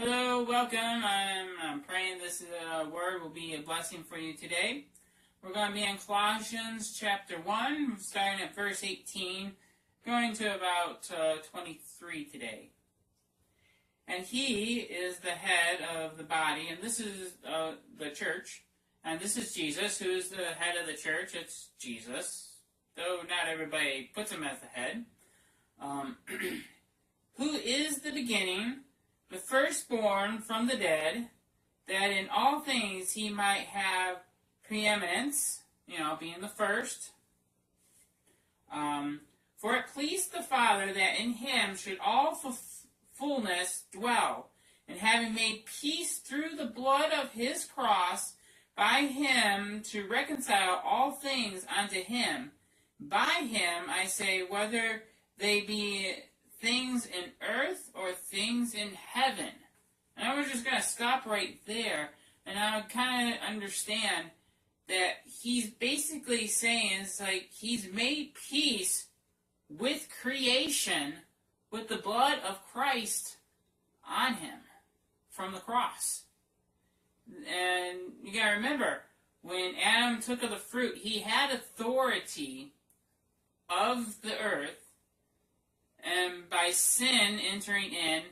Hello, welcome. I'm praying this word will be a blessing for you today. We're going to be in Colossians chapter 1, starting at verse 18, going to about 23 today. And he is the head of the body, and this is the church, and this is Jesus, who is the head of the church. It's Jesus, though not everybody puts him as the head. Who is the beginning, the firstborn from the dead, that in all things he might have preeminence, being the first. For it pleased the Father that in him should all fullness dwell, and having made peace through the blood of his cross, by him to reconcile all things unto him. By him, I say, whether they be things in earth or things in heaven. And we're just going to stop right there, and I kind of understand that he's basically saying it's like he's made peace with creation with the blood of Christ on him from the cross. And you got to remember, when Adam took of the fruit, he had authority of the earth. And by sin entering in,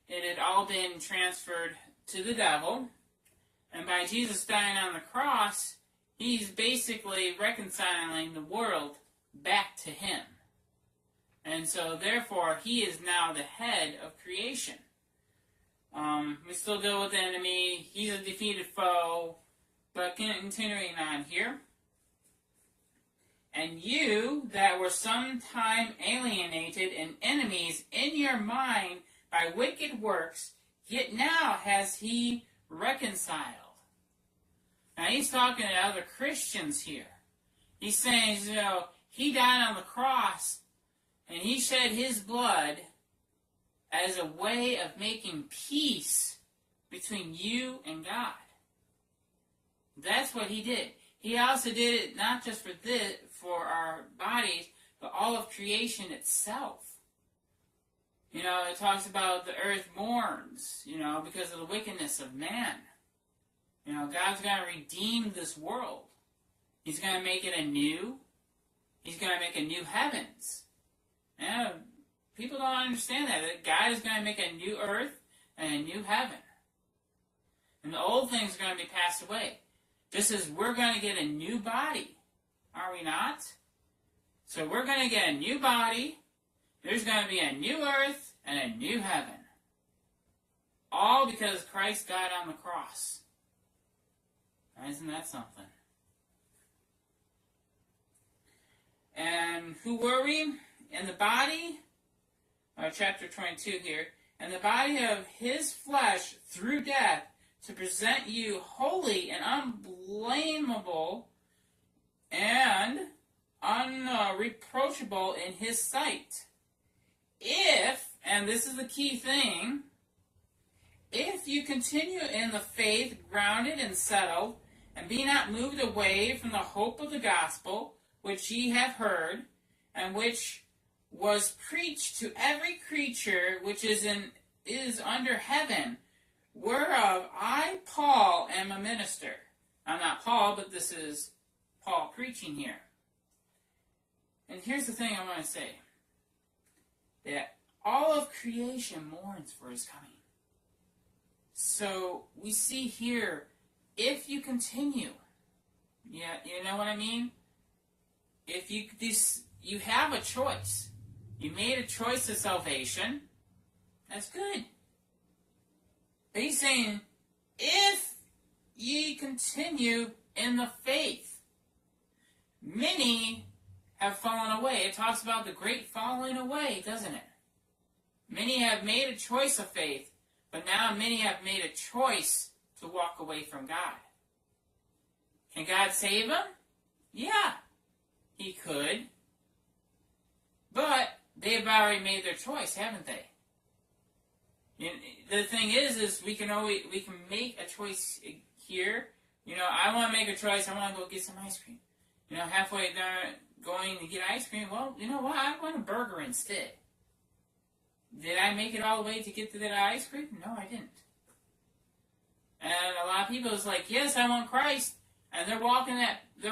it had all been transferred to the devil. And by Jesus dying on the cross, he's basically reconciling the world back to him. And so, therefore, he is now the head of creation. We still deal with the enemy. He's a defeated foe. But continuing on here. And you that were sometime alienated and enemies in your mind by wicked works, yet now has he reconciled. Now he's talking to other Christians here. He's saying, he died on the cross, and he shed his blood as a way of making peace between you and God. That's what he did. He also did it not just for our bodies, but all of creation itself. It talks about the earth mourns, because of the wickedness of man. God's going to redeem this world. He's going to make it anew. He's going to make a new heavens. People don't understand that God is going to make a new earth and a new heaven. And the old things are going to be passed away. Just as we're going to get a new body. Are we not? So we're going to get a new body. There's going to be a new earth and a new heaven. All because Christ died on the cross. Isn't that something? And who were we? In the body, chapter 22 here, in the body of his flesh through death, to present you holy and unblameable and unreproachable in his sight. If, and this is the key thing, if you continue in the faith, grounded and settled, and be not moved away from the hope of the gospel, which ye have heard, and which was preached to every creature which is under heaven, whereof I, Paul, am a minister. I'm not Paul, but this is Paul preaching here. And here's the thing I want to say. That all of creation mourns for his coming. So we see here, if you continue, you know what I mean? If you have a choice. You made a choice of salvation. That's good. But he's saying, if ye continue in the faith, many have fallen away. It talks about the great falling away, doesn't it? Many have made a choice of faith, but now many have made a choice to walk away from God. Can God save them? Yeah, he could. But they've already made their choice, haven't they? The thing is we can make a choice here. I want to make a choice. I want to go get some ice cream. Halfway there going to get ice cream. Well, you know what? I want a burger instead. Did I make it all the way to get to that ice cream? No, I didn't. And a lot of people is like, yes, I want Christ, and they're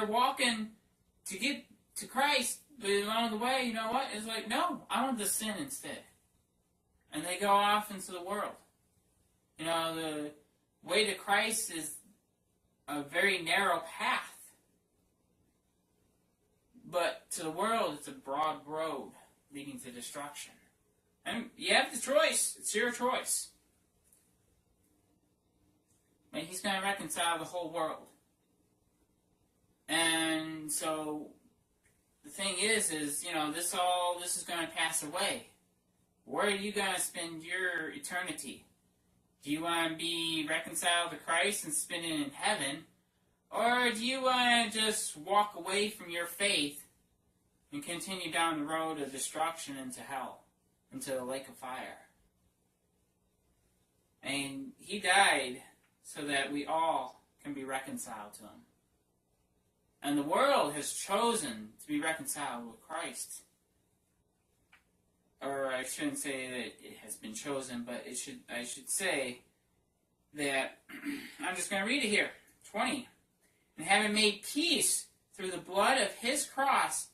walking to get to Christ, but along the way, you know what? It's like, no, I want the sin instead. And they go off into the world. You know, the way to Christ is a very narrow path. But to the world, it's a broad road leading to destruction. And you have the choice. It's your choice. But he's going to reconcile the whole world. And so the thing is, you know, this is going to pass away. Where are you going to spend your eternity? Do you want to be reconciled to Christ and spend it in heaven? Or do you want to just walk away from your faith and continue down the road of destruction into hell, into the lake of fire? And he died so that we all can be reconciled to him. And the world has chosen to be reconciled with Christ. Or I shouldn't say that it has been chosen, but I should say that I'm just going to read it here. 20. And having made peace through the blood of his cross,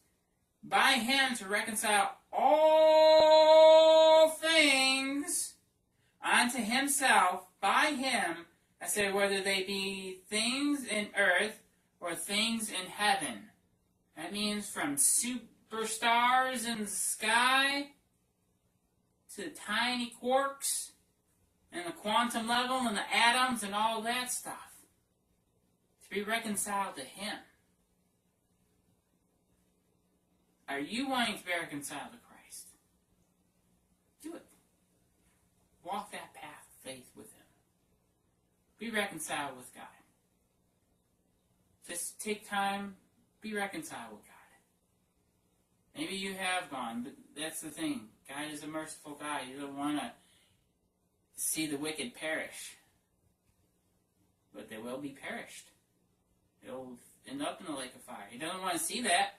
by him to reconcile all things unto himself, by him, I say, whether they be things in earth or things in heaven. That means from superstars in the sky to tiny quarks and the quantum level and the atoms and all that stuff. To be reconciled to him. Are you wanting to be reconciled to Christ? Do it. Walk that path of faith with him. Be reconciled with God. Just take time, be reconciled with God. Maybe you have gone, but that's the thing. God is a merciful God. He doesn't want to see the wicked perish. But they will be perished. They'll end up in the lake of fire. He doesn't want to see that.